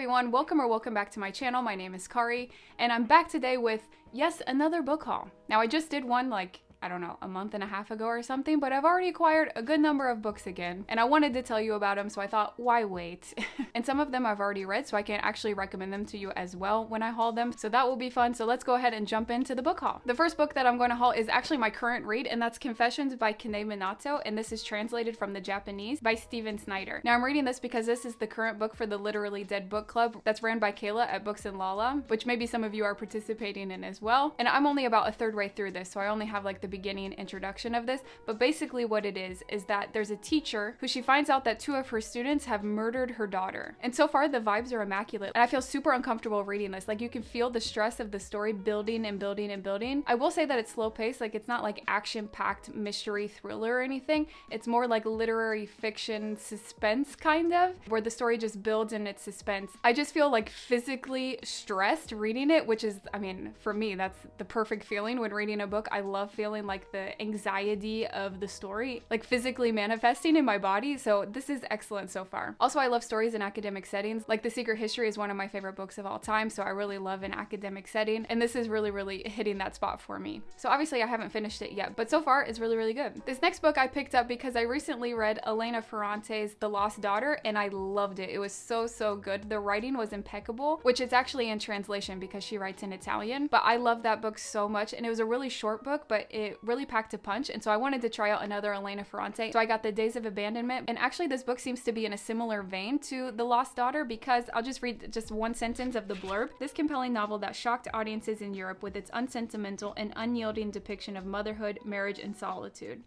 everyone, welcome back to my channel. My name is Kari, and I'm back today with, yes, another book haul. Now, I just did one like, I don't know, a month and a half ago or something, but I've already acquired a good number of books again, and I wanted to tell you about them, so I thought, why wait? And some of them I've already read, so I can actually recommend them to you as well when I haul them, so that will be fun. So let's go ahead and jump into the book haul. The first book that I'm going to haul is actually my current read, and that's Confessions by Kanae Minato, and this is translated from the Japanese by Stephen Snyder. Now, I'm reading this because this is the current book for the Literally Dead book club that's ran by Kayla at Books and Lala, which maybe some of you are participating in as well. And I'm only about a third way through this, so I only have like the beginning introduction of this, but basically what it is that there's a teacher who she finds out that 2 of her students have murdered her daughter. And so far the vibes are immaculate, and I feel super uncomfortable reading this. Like, you can feel the stress of the story building and building and building. I will say that it's slow paced, like it's not like action-packed mystery thriller or anything. It's more like literary fiction suspense kind of, where the story just builds in its suspense. I just feel like physically stressed reading it, which is, I mean, for me, that's the perfect feeling when reading a book. I love feeling like the anxiety of the story, like physically manifesting in my body. So this is excellent so far. Also, I love stories in academic settings. Like The Secret History is one of my favorite books of all time, so I really love an academic setting, and this is really hitting that spot for me. So obviously I haven't finished it yet, but so far it's really good. This next book I picked up because I recently read Elena Ferrante's The Lost Daughter, and I loved it. It was so good. The writing was impeccable, which is actually in translation because she writes in Italian, but I love that book so much, and it was a really short book, but it really packed a punch, and so I wanted to try out another Elena Ferrante. So I got the Days of Abandonment, and actually this book seems to be in a similar vein to The Lost Daughter, because I'll just read just one sentence of the blurb. This compelling novel that shocked audiences in Europe with its unsentimental and unyielding depiction of motherhood, marriage, and solitude.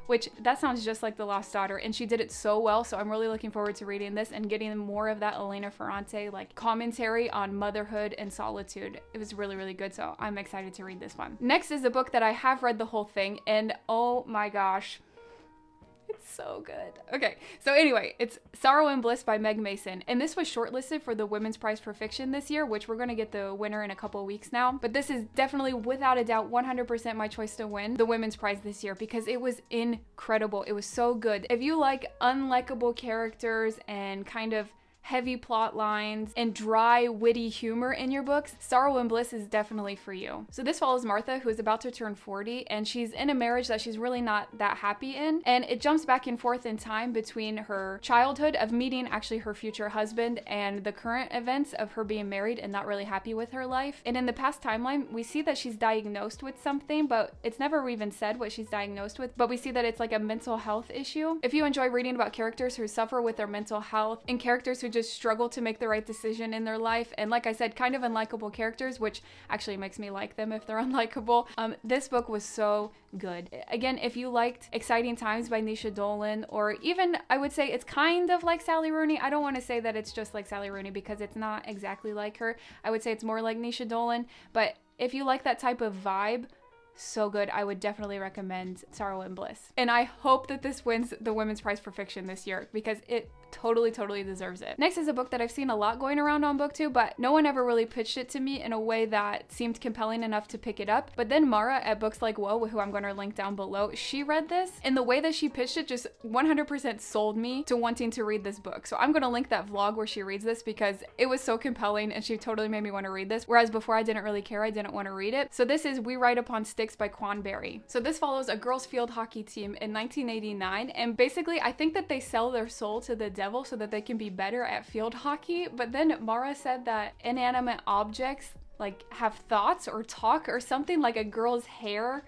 Which, that sounds just like The Lost Daughter, and she did it so well, so I'm really looking forward to reading this and getting more of that Elena Ferrante like commentary on motherhood and solitude. It was really good, so I'm excited to read this one. Next is a book that I have read the whole thing, and oh my gosh, it's so good. Okay, so anyway, it's Sorrow and Bliss by Meg Mason, and this was shortlisted for the Women's Prize for Fiction this year, which we're gonna get the winner in a couple weeks now. But this is definitely, without a doubt, 100% my choice to win the Women's Prize this year because it was incredible. It was so good. If you like unlikable characters and kind of heavy plot lines and dry, witty humor in your books, Sorrow and Bliss is definitely for you. So this follows Martha, who is about to turn 40, and she's in a marriage that she's really not that happy in, and it jumps back and forth in time between her childhood of meeting actually her future husband and the current events of her being married and not really happy with her life. And in the past timeline, we see that she's diagnosed with something, but it's never even said what she's diagnosed with, but we see that it's like a mental health issue. If you enjoy reading about characters who suffer with their mental health and characters who just struggle to make the right decision in their life, and like I said, kind of unlikable characters, which actually makes me like them if they're unlikable, this book was so good. Again, if you liked Exciting Times by Nisha Dolan, or even, I would say it's kind of like Sally Rooney. I don't want to say that it's just like Sally Rooney because it's not exactly like her. I would say it's more like Nisha Dolan, but if you like that type of vibe, so good. I would definitely recommend Sorrow and Bliss. And I hope that this wins the Women's Prize for Fiction this year because it totally deserves it. Next is a book that I've seen a lot going around on BookTube, but no one ever really pitched it to me in a way that seemed compelling enough to pick it up. But then Mara at Books Like Whoa, who I'm going to link down below, she read this, and the way that she pitched it just 100% sold me to wanting to read this book. So I'm going to link that vlog where she reads this because it was so compelling and she totally made me want to read this, whereas before I didn't really care, I didn't want to read it. So this is We Ride Upon Sticks by Juan. So this follows a girls field hockey team in 1989, and basically I think that they sell their soul to the devil so that they can be better at field hockey. But then Mara said that inanimate objects like have thoughts or talk or something, like a girl's hair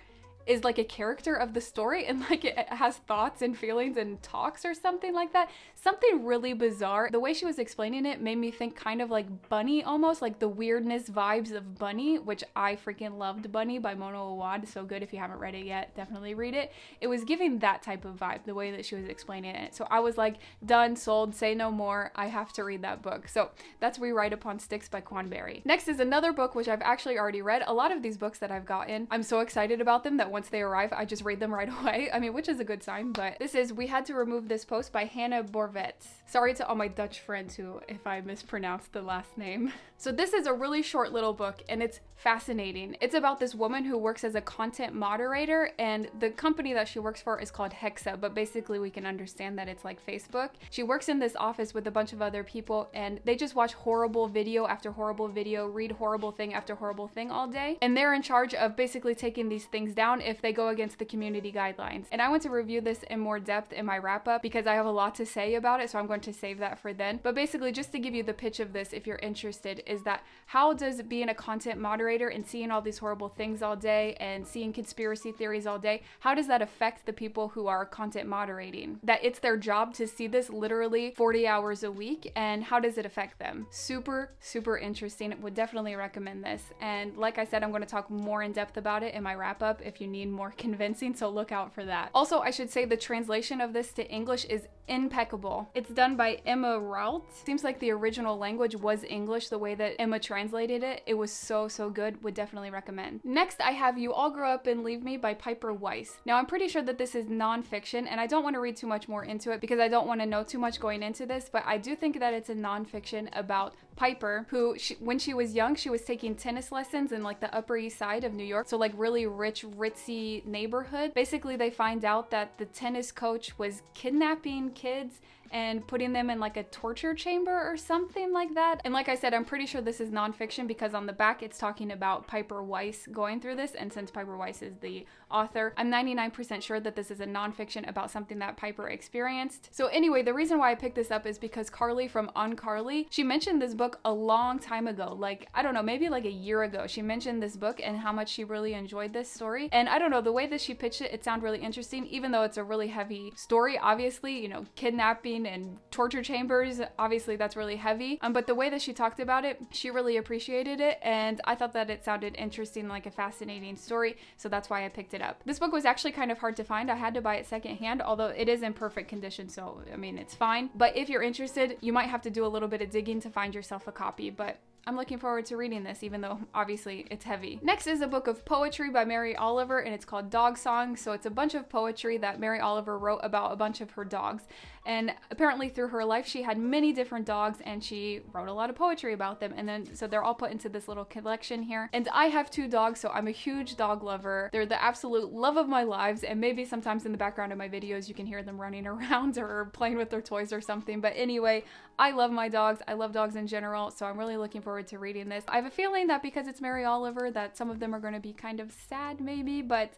is like a character of the story and like it has thoughts and feelings and talks or something like that. Something really bizarre. The way she was explaining it made me think kind of like Bunny, almost like the weirdness vibes of Bunny, which I freaking loved Bunny by Mona Awad. So good. If you haven't read it yet, definitely read it. It was giving that type of vibe, the way that she was explaining it. So I was like, done, sold, say no more. I have to read that book. So that's We Ride Upon Sticks by Quan Berry. Next is another book which I've actually already read. A lot of these books that I've gotten, I'm so excited about them that once they arrive, I just read them right away. I mean, which is a good sign, but this is We Had to Remove This Post by Hanna Bervoets. Sorry to all my Dutch friends who, if I mispronounced the last name. So this is a really short little book and it's fascinating. It's about this woman who works as a content moderator, and the company that she works for is called Hexa, but basically we can understand that it's like Facebook. She works in this office with a bunch of other people, and they just watch horrible video after horrible video, read horrible thing after horrible thing all day, and they're in charge of basically taking these things down if they go against the community guidelines. And I want to review this in more depth in my wrap-up because I have a lot to say about it, so I'm going to save that for then. But basically, just to give you the pitch of this if you're interested, is that how does being a content moderator and seeing all these horrible things all day and seeing conspiracy theories all day, how does that affect the people who are content moderating? That it's their job to see this literally 40 hours a week, and how does it affect them? Super, super interesting. Would definitely recommend this. And like I said, I'm going to talk more in depth about it in my wrap up if you need more convincing, so look out for that. Also, I should say the translation of this to English is impeccable. It's done by Emma Rault. Seems like the original language was English, the way that Emma translated it. It was so good. Would definitely recommend. Next, I have You All Grow Up and Leave Me by Piper Weiss. Now, I'm pretty sure that this is nonfiction, and I don't want to read too much more into it because I don't want to know too much going into this, but I do think that it's a nonfiction about Piper, who when she was young, she was taking tennis lessons in like the Upper East Side of New York, so like really rich, ritzy neighborhood. Basically, they find out that the tennis coach was kidnapping kids and putting them in like a torture chamber or something like that. And like I said, I'm pretty sure this is nonfiction because on the back it's talking about Piper Weiss going through this, and since Piper Weiss is the author, I'm 99% sure that this is a nonfiction about something that Piper experienced. So anyway, the reason why I picked this up is because Carly from UnCarly, she mentioned this book a long time ago, like, I don't know, maybe like a year ago. She mentioned this book and how much she really enjoyed this story. And I don't know, the way that she pitched it, it sounded really interesting, even though it's a really heavy story. Obviously, you know, kidnapping and torture chambers, obviously that's really heavy. But the way that she talked about it, she really appreciated it, and I thought that it sounded interesting, like a fascinating story, so that's why I picked it up. This book was actually kind of hard to find. I had to buy it secondhand, although it is in perfect condition, so I mean, it's fine. But if you're interested, you might have to do a little bit of digging to find yourself a copy, but I'm looking forward to reading this, even though obviously it's heavy. Next is a book of poetry by Mary Oliver, and it's called Dog Song. So it's a bunch of poetry that Mary Oliver wrote about a bunch of her dogs. And apparently through her life, she had many different dogs, and she wrote a lot of poetry about them. And then, so they're all put into this little collection here. And I have 2 dogs, so I'm a huge dog lover. They're the absolute love of my lives. And maybe sometimes in the background of my videos, you can hear them running around or playing with their toys or something. But anyway, I love my dogs. I love dogs in general. So I'm really looking forward to reading this. I have a feeling that because it's Mary Oliver, that some of them are going to be kind of sad maybe, but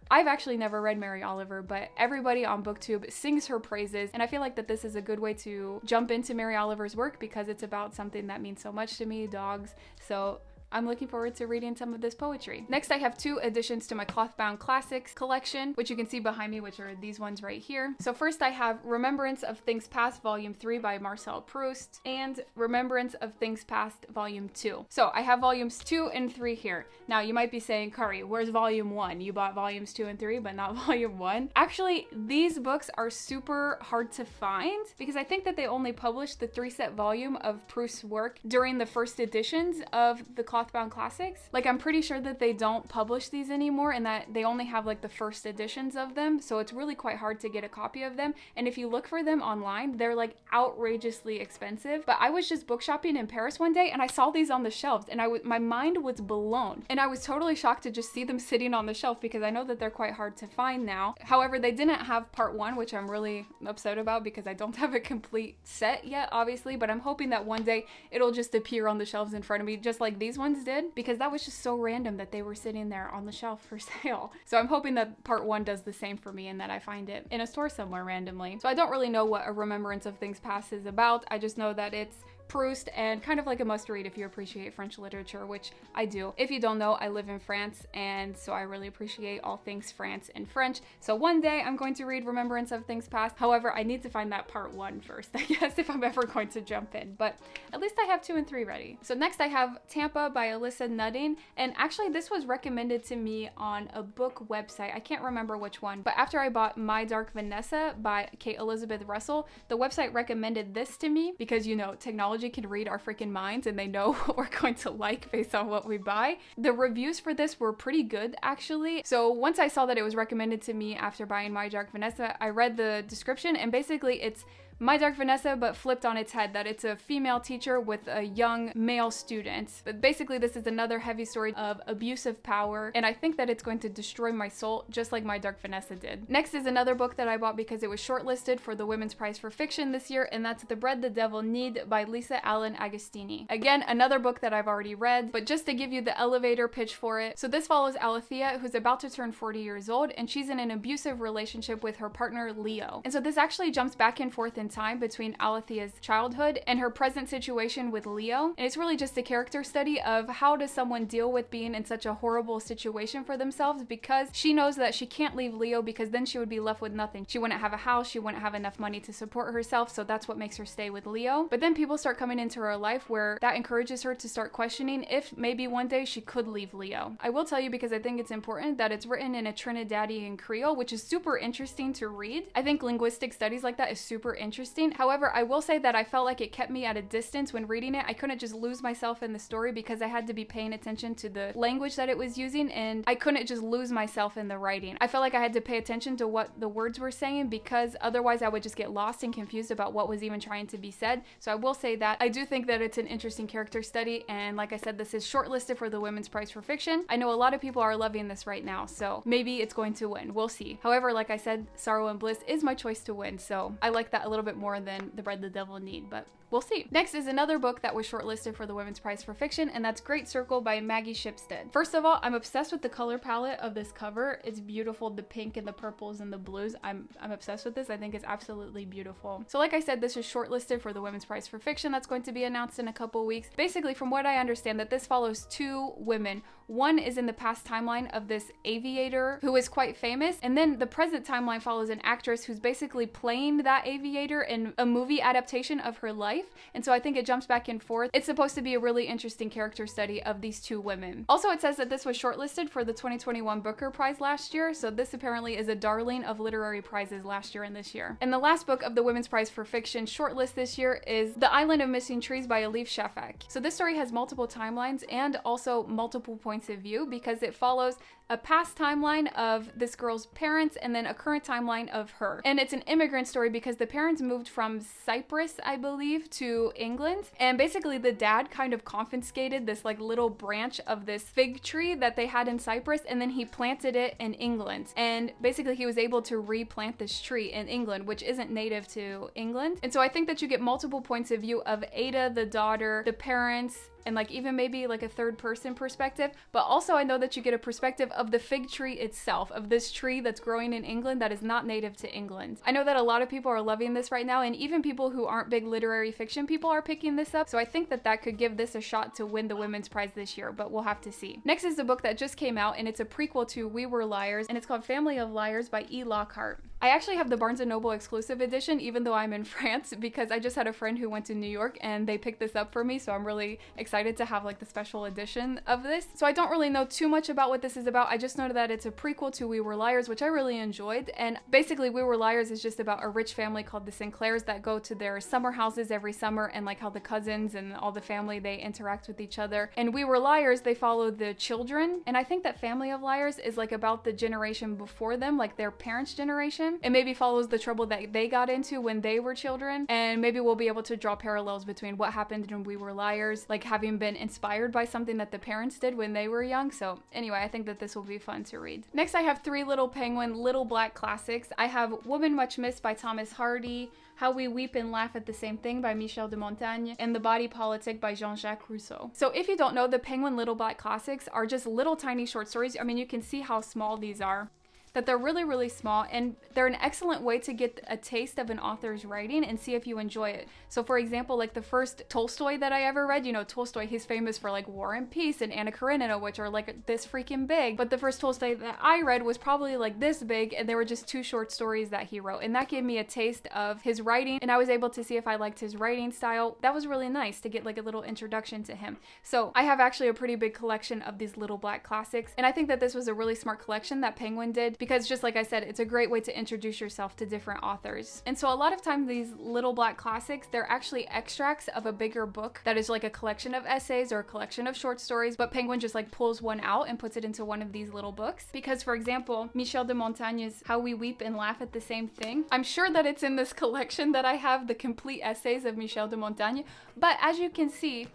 I've actually never read Mary Oliver, but everybody on BookTube sings her praises, and I feel like that this is a good way to jump into Mary Oliver's work because it's about something that means so much to me, dogs. So I'm looking forward to reading some of this poetry. Next, I have 2 additions to my Clothbound Classics collection, which you can see behind me, which are these ones right here. So first I have Remembrance of Things Past, Volume 3 by Marcel Proust, and Remembrance of Things Past, Volume 2. So I have Volumes 2 and 3 here. Now you might be saying, Kari, where's Volume 1? You bought Volumes 2 and 3, but not Volume 1. Actually, these books are super hard to find because I think that they only published the 3-set volume of Proust's work during the first editions of the Clothbound Classics. Like, I'm pretty sure that they don't publish these anymore and that they only have like the first editions of them, so it's really quite hard to get a copy of them. And if you look for them online, they're like outrageously expensive. But I was just book shopping in Paris one day and I saw these on the shelves, and my mind was blown, and I was totally shocked to just see them sitting on the shelf because I know that they're quite hard to find now. However, they didn't have part 1, which I'm really upset about because I don't have a complete set yet, obviously, but I'm hoping that one day it'll just appear on the shelves in front of me just like these ones did, because that was just so random that they were sitting there on the shelf for sale. So I'm hoping that part 1 does the same for me and that I find it in a store somewhere randomly. So I don't really know what A Remembrance of Things Past is about. I just know that it's Proust and kind of like a must read if you appreciate French literature, which I do. If you don't know, I live in France, and so I really appreciate all things France and French. So one day I'm going to read Remembrance of Things Past. However, I need to find that part 1 first, I guess, if I'm ever going to jump in, but at least I have 2 and 3 ready. So next I have Tampa by Alissa Nutting, and actually this was recommended to me on a book website. I can't remember which one, but after I bought My Dark Vanessa by Kate Elizabeth Russell, the website recommended this to me because, you know, technology can read our freaking minds and they know what we're going to like based on what we buy. The reviews for this were pretty good, actually. So once I saw that it was recommended to me after buying My Dark Vanessa, I read the description, and basically it's My Dark Vanessa, but flipped on its head, that it's a female teacher with a young male student. But basically this is another heavy story of abusive power, and I think that it's going to destroy my soul just like My Dark Vanessa did. Next is another book that I bought because it was shortlisted for the Women's Prize for Fiction this year, and that's The Bread the Devil Knead by Lisa Allen Agostini. Again, another book that I've already read, but just to give you the elevator pitch for it. So this follows Alithea, who's about to turn 40 years old, and she's in an abusive relationship with her partner Leo. And so this actually jumps back and forth in time between Alithea's childhood and her present situation with Leo. And it's really just a character study of how does someone deal with being in such a horrible situation for themselves, because she knows that she can't leave Leo because then she would be left with nothing. She wouldn't have a house, she wouldn't have enough money to support herself, so that's what makes her stay with Leo. But then people start coming into her life where that encourages her to start questioning if maybe one day she could leave Leo. I will tell you, because I think it's important, that it's written in a Trinidadian Creole, which is super interesting to read. I think linguistic studies like that is super interesting. However, I will say that I felt like it kept me at a distance when reading it. I couldn't just lose myself in the story because I had to be paying attention to the language that it was using, and I couldn't just lose myself in the writing. I felt like I had to pay attention to what the words were saying, because otherwise I would just get lost and confused about what was even trying to be said. So I will say that I do think that it's an interesting character study, and like I said, this is shortlisted for the Women's Prize for Fiction. I know a lot of people are loving this right now, so maybe it's going to win. We'll see. However, like I said, Sorrow and Bliss is my choice to win, so I like that a little bit more than The Bread the Devil Knead, but we'll see. Next is another book that was shortlisted for the Women's Prize for Fiction, and that's Great Circle by Maggie Shipstead. First of all, I'm obsessed with the color palette of this cover. It's beautiful, the pink and the purples and the blues. I'm obsessed with this. I think it's absolutely beautiful. So like I said, this is shortlisted for the Women's Prize for Fiction that's going to be announced in a couple weeks. Basically, from what I understand, that this follows two women. One is in the past timeline of this aviator who is quite famous, and then the present timeline follows an actress who's basically playing that aviator in a movie adaptation of her life. And so I think it jumps back and forth. It's supposed to be a really interesting character study of these two women. Also, it says that this was shortlisted for the 2021 Booker Prize last year, so this apparently is a darling of literary prizes last year and this year. And the last book of the Women's Prize for Fiction shortlist this year is The Island of Missing Trees by Elif Shafak. So this story has multiple timelines and also multiple points of view, because it follows a past timeline of this girl's parents and then a current timeline of her. And it's an immigrant story because the parents moved from Cyprus, I believe, to England. And basically the dad kind of confiscated this like little branch of this fig tree that they had in Cyprus, and then he planted it in England. And basically he was able to replant this tree in England, which isn't native to England. And so I think that you get multiple points of view of Ada, the daughter, the parents, and like even maybe like a third person perspective. But also I know that you get a perspective of the fig tree itself, of this tree that's growing in England that is not native to England. I know that a lot of people are loving this right now, and even people who aren't big literary fiction people are picking this up. So I think that that could give this a shot to win the Women's Prize this year, but we'll have to see. Next is a book that just came out, and it's a prequel to We Were Liars, and it's called Family of Liars by E. Lockhart. I actually have the Barnes & Noble exclusive edition, even though I'm in France, because I just had a friend who went to New York and they picked this up for me, so I'm really excited to have like the special edition of this. So I don't really know too much about what this is about. I just know that it's a prequel to We Were Liars, which I really enjoyed. And basically We Were Liars is just about a rich family called the Sinclairs that go to their summer houses every summer, and like how the cousins and all the family, they interact with each other. And We Were Liars, they follow the children. And I think that Family of Liars is like about the generation before them, like their parents' generation. It maybe follows the trouble that they got into when they were children. And maybe we'll be able to draw parallels between what happened when We Were Liars, like having been inspired by something that the parents did when they were young. So anyway, I think that this will be fun to read. Next, I have three Little Penguin Little Black classics. I have Woman Much Missed by Thomas Hardy, How We Weep and Laugh at the Same Thing by Michel de Montaigne, and The Body Politic by Jean-Jacques Rousseau. So if you don't know, the Penguin Little Black classics are just little tiny short stories. I mean, you can see how small these are, that they're really, really small, and they're an excellent way to get a taste of an author's writing and see if you enjoy it. So for example, like the first Tolstoy that I ever read, you know, Tolstoy, he's famous for like War and Peace and Anna Karenina, which are like this freaking big, but the first Tolstoy that I read was probably like this big, and there were just two short stories that he wrote, and that gave me a taste of his writing, and I was able to see if I liked his writing style. That was really nice to get like a little introduction to him. So I have actually a pretty big collection of these Little Black classics, and I think that this was a really smart collection that Penguin did, because just like I said, it's a great way to introduce yourself to different authors. And so a lot of times these little black classics, they're actually extracts of a bigger book that is like a collection of essays or a collection of short stories, but Penguin just like pulls one out and puts it into one of these little books. Because for example, Michel de Montaigne's How We Weep and Laugh at the Same Thing, I'm sure that it's in this collection that I have, the complete essays of Michel de Montaigne, but as you can see,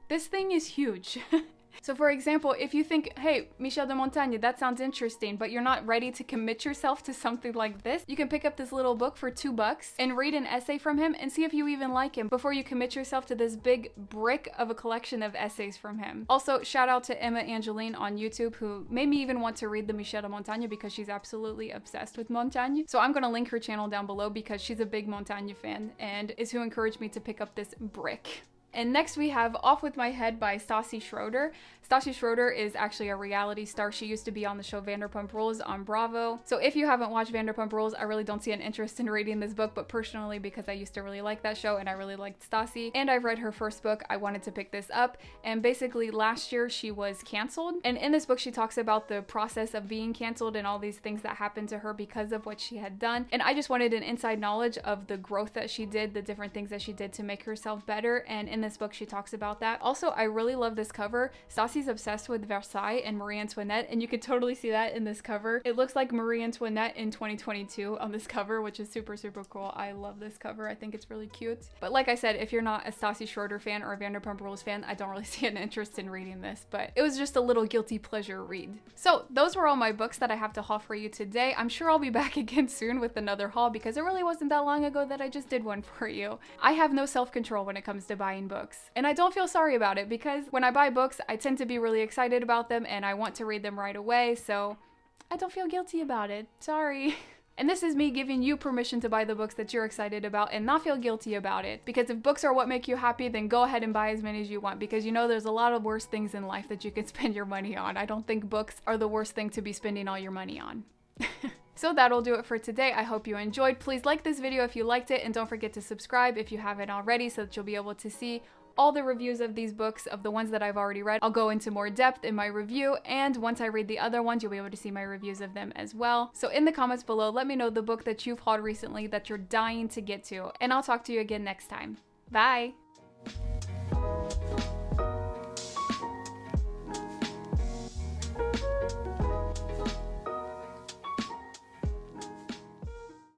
this thing is huge. So for example, if you think, hey, Michel de Montaigne, that sounds interesting, but you're not ready to commit yourself to something like this, you can pick up this little book for $2 and read an essay from him and see if you even like him before you commit yourself to this big brick of a collection of essays from him. Also, shout out to Emma Angeline on YouTube, who made me even want to read the Michel de Montaigne because she's absolutely obsessed with Montaigne. So I'm gonna link her channel down below because she's a big Montaigne fan and is who encouraged me to pick up this brick. And next we have Off With My Head by Stassi Schroeder. Stassi Schroeder is actually a reality star. She used to be on the show Vanderpump Rules on Bravo. So if you haven't watched Vanderpump Rules, I really don't see an interest in reading this book, but personally, because I used to really like that show and I really liked Stassi, and I've read her first book, I wanted to pick this up. And basically last year she was canceled. And in this book, she talks about the process of being canceled and all these things that happened to her because of what she had done. And I just wanted an inside knowledge of the growth that she did, the different things that she did to make herself better. And in this book, she talks about that. Also, I really love this cover. Stassi's obsessed with Versailles and Marie Antoinette, and you could totally see that in this cover. It looks like Marie Antoinette in 2022 on this cover, which is super, super cool. I love this cover. I think it's really cute. But like I said, if you're not a Stassi Schroeder fan or a Vanderpump Rules fan, I don't really see an interest in reading this, but it was just a little guilty pleasure read. So those were all my books that I have to haul for you today. I'm sure I'll be back again soon with another haul because it really wasn't that long ago that I just did one for you. I have no self-control when it comes to buying books, and I don't feel sorry about it because when I buy books, I tend to be really excited about them and I want to read them right away, so I don't feel guilty about it. Sorry. And this is me giving you permission to buy the books that you're excited about and not feel guilty about it. Because if books are what make you happy, then go ahead and buy as many as you want, because you know there's a lot of worse things in life that you can spend your money on. I don't think books are the worst thing to be spending all your money on. So that'll do it for today. I hope you enjoyed. Please like this video if you liked it, and don't forget to subscribe if you haven't already so that you'll be able to see all the reviews of these books, of the ones that I've already read. I'll go into more depth in my review, and once I read the other ones, you'll be able to see my reviews of them as well. So in the comments below, let me know the book that you've hauled recently that you're dying to get to, and I'll talk to you again next time. Bye!